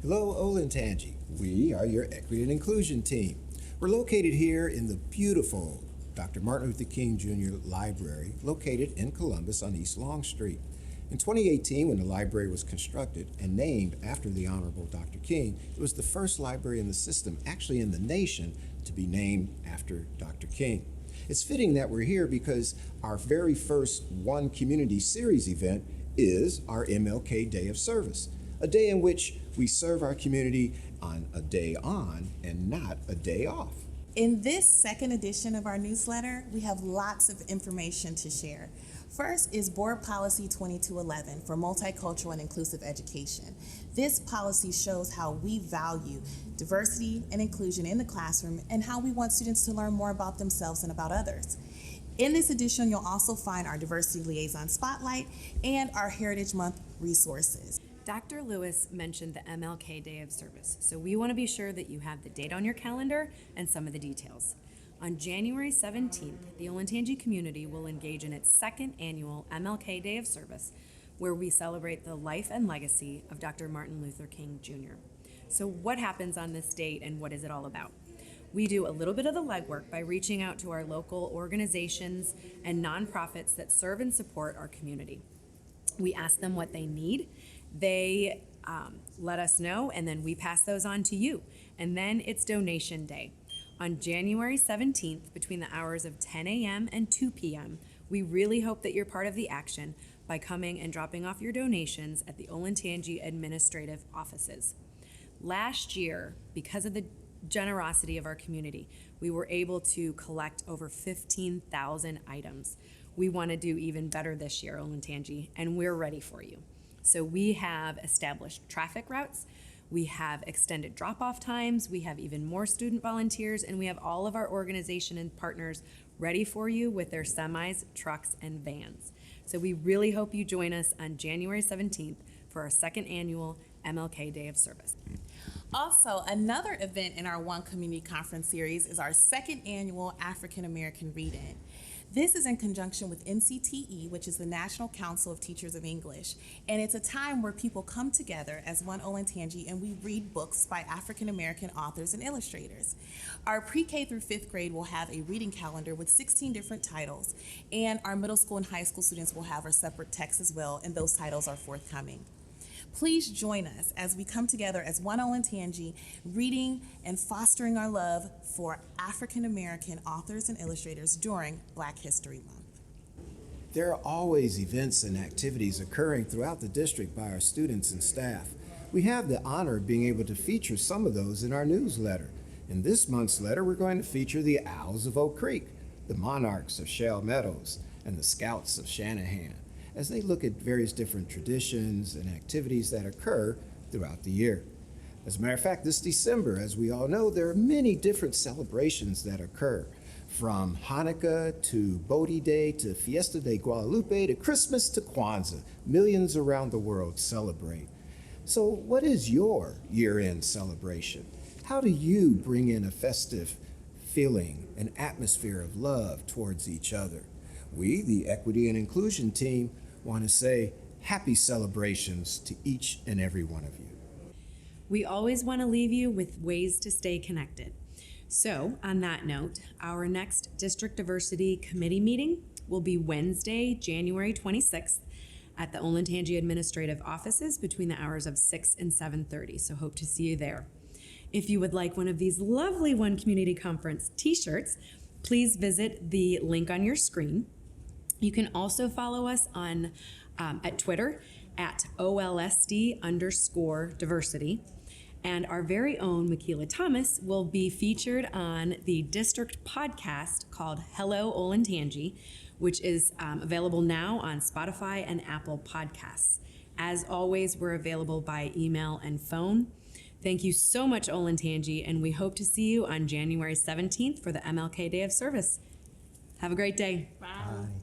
Hello, Olentangy. We are your Equity and Inclusion team. We're located here in the beautiful Dr. Martin Luther King Jr. Library, located in Columbus on East Long Street. In 2018, when the library was constructed and named after the Honorable Dr. King, it was the first library in the system, actually in the nation, to be named after Dr. King. It's fitting that we're here because our very first One Community Series event is our MLK Day of Service, a day in which we serve our community on a day on and not a day off. In this second edition of our newsletter, we have lots of information to share. First is Board Policy 2211 for multicultural and inclusive education. This policy shows how we value diversity and inclusion in the classroom and how we want students to learn more about themselves and about others. In this edition, you'll also find our Diversity Liaison Spotlight and our Heritage Month resources. Dr. Lewis mentioned the MLK Day of Service, so we want to be sure that you have the date on your calendar and some of the details. On January 17th, the Olentangy community will engage in its second annual MLK Day of Service, where we celebrate the life and legacy of Dr. Martin Luther King Jr. So what happens on this date and what is it all about? We do a little bit of the legwork by reaching out to our local organizations and nonprofits that serve and support our community. We ask them what they need. They let us know, and then we pass those on to you. And then it's donation day. On January 17th, between the hours of 10 a.m. and 2 p.m., we really hope that you're part of the action by coming and dropping off your donations at the Olentangy administrative offices. Last year, because of the generosity of our community, we were able to collect over 15,000 items. We want to do even better this year, Olentangy, and we're ready for you. So we have established traffic routes, we have extended drop-off times, we have even more student volunteers, and we have all of our organization and partners ready for you with their semis, trucks, and vans. So we really hope you join us on January 17th for our second annual MLK Day of Service. Also, another event in our One Community Conference series is our second annual AfricanAmerican ReadIn. This is in conjunction with NCTE, which is the National Council of Teachers of English, and it's a time where people come together as one Olentangy and we read books by African American authors and illustrators. Our pre-K through 5th grade will have a reading calendar with 16 different titles, and our middle school and high school students will have our separate texts as well, and those titles are forthcoming. Please join us as we come together as one Olentangy, reading and fostering our love for African American authors and illustrators during Black History Month. There are always events and activities occurring throughout the district by our students and staff. We have the honor of being able to feature some of those in our newsletter. In this month's letter, we're going to feature the Owls of Oak Creek, the Monarchs of Shell Meadows, and the Scouts of Shanahan, as they look at various different traditions and activities that occur throughout the year. As a matter of fact, this December, as we all know, there are many different celebrations that occur, from Hanukkah to Bodhi Day to Fiesta de Guadalupe to Christmas to Kwanzaa. Millions around the world celebrate. So what is your year-end celebration? How do you bring in a festive feeling, an atmosphere of love towards each other? We, the Equity and Inclusion team, want to say happy celebrations to each and every one of you. We always want to leave you with ways to stay connected. So, on that note, our next District Diversity Committee meeting will be Wednesday, January 26th at the Olentangy Administrative Offices between the hours of 6 and 7:30, so hope to see you there. If you would like one of these lovely One Community Conference t-shirts, please visit the link on your screen. You can also follow us on at Twitter at OLSD_diversity. And our very own Makila Thomas will be featured on the district podcast called Hello Olentangy, which is available now on Spotify and Apple Podcasts. As always, we're available by email and phone. Thank you so much, Olentangy, and we hope to see you on January 17th for the MLK Day of Service. Have a great day. Bye. Bye.